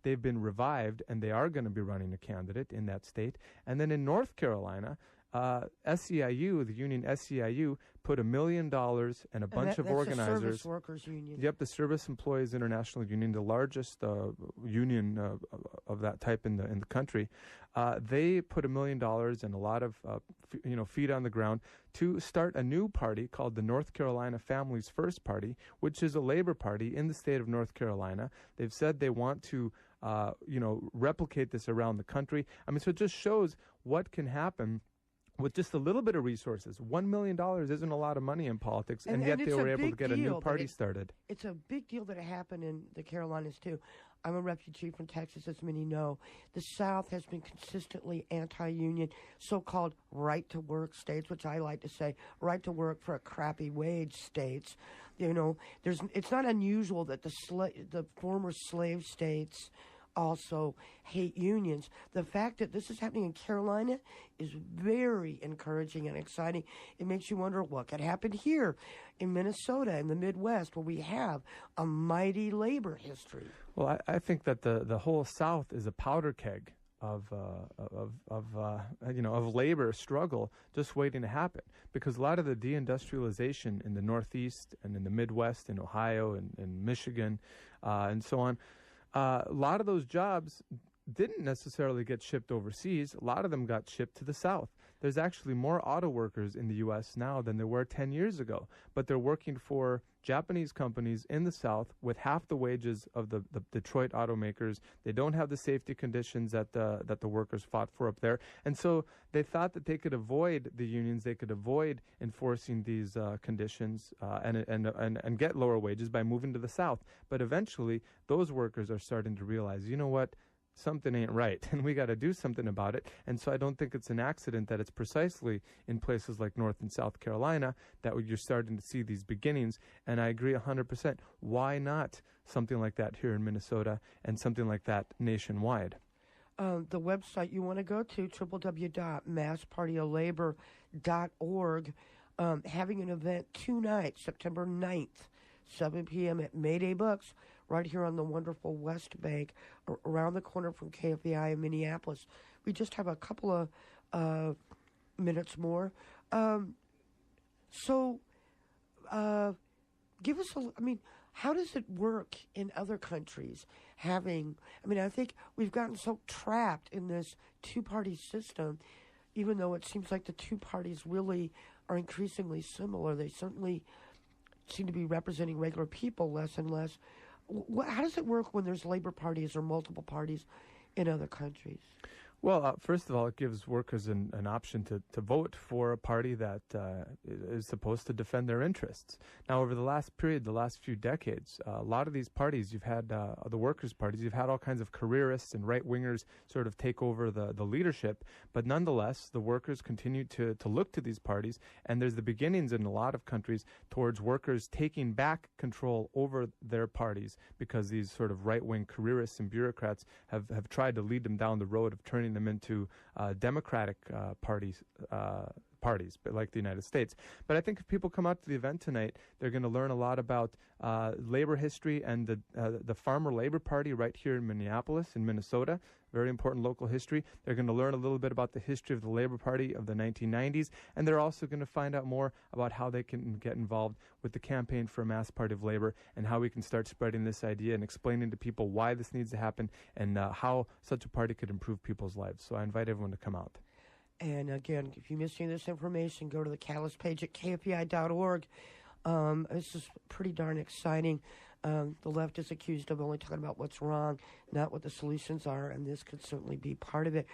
they've been revived, and they are going to be running a candidate in that state. And then in North Carolina, SEIU, the union SEIU, put $1 million and a bunch of organizers. The Service Workers Union. Yep, the Service Employees International Union, the largest union of that type in the country. They put $1 million and a lot of feet on the ground to start a new party called the North Carolina Families First Party, which is a labor party in the state of North Carolina. They've said they want to replicate this around the country. I mean, so it just shows what can happen with just a little bit of resources. $1 million isn't a lot of money in politics, and yet they were able to get a new party started. It's a big deal that it happened in the Carolinas, too. I'm a refugee from Texas, as many know. The South has been consistently anti-union, so-called right-to-work states, which I like to say right-to-work for a crappy wage states. It's not unusual that the former slave states also hate unions. The fact that this is happening in Carolina is very encouraging and exciting. It makes you wonder what could happen here in Minnesota, in the Midwest, where we have a mighty labor history. Well, I think that the whole South is a powder keg of labor struggle just waiting to happen, because a lot of the deindustrialization in the Northeast and in the Midwest, in Ohio and in Michigan and so on, a lot of those jobs didn't necessarily get shipped overseas. A lot of them got shipped to the South. There's actually more auto workers in the U.S. now than there were 10 years ago, but they're working for Japanese companies in the South with half the wages of the Detroit automakers. They don't have the safety conditions that the workers fought for up there. And so they thought that they could avoid the unions, they could avoid enforcing these conditions and get lower wages by moving to the South. But eventually, those workers are starting to realize, you know what? Something ain't right, and we got to do something about it. And so I don't think it's an accident that it's precisely in places like North and South Carolina that you're starting to see these beginnings. And I agree 100%. Why not something like that here in Minnesota and something like that nationwide? The website you want to go to, www.masspartyoflabor.org, having an event tonight, September 9th, 7 p.m. at Mayday Books, right here on the wonderful West Bank, around the corner from KFAI in Minneapolis. We just have a couple of minutes more. So give us how does it work in other countries? I think we've gotten so trapped in this two-party system, even though it seems like the two parties really are increasingly similar. They certainly seem to be representing regular people less and less. How does it work when there's labor parties or multiple parties in other countries? Well, first of all, it gives workers an option to vote for a party that is supposed to defend their interests. Now, over the last few decades, a lot of these parties, you've had the workers' parties, you've had all kinds of careerists and right-wingers sort of take over the leadership. But nonetheless, the workers continue to look to these parties, and there's the beginnings in a lot of countries towards workers taking back control over their parties, because these sort of right-wing careerists and bureaucrats have tried to lead them down the road of turning them into democratic parties, but like the United States. But I think if people come out to the event tonight, they're going to learn a lot about labor history and the Farmer Labor Party right here in Minneapolis, in Minnesota. Very important local history. They're going to learn a little bit about the history of the Labor Party of the 1990s, and they're also going to find out more about how they can get involved with the campaign for a mass party of labor, and how we can start spreading this idea and explaining to people why this needs to happen and how such a party could improve people's lives. So I invite everyone to come out. And again, if you missed any of this information, go to the Catalyst page at KFAI.org. This is pretty darn exciting. The left is accused of only talking about what's wrong, not what the solutions are, and this could certainly be part of it.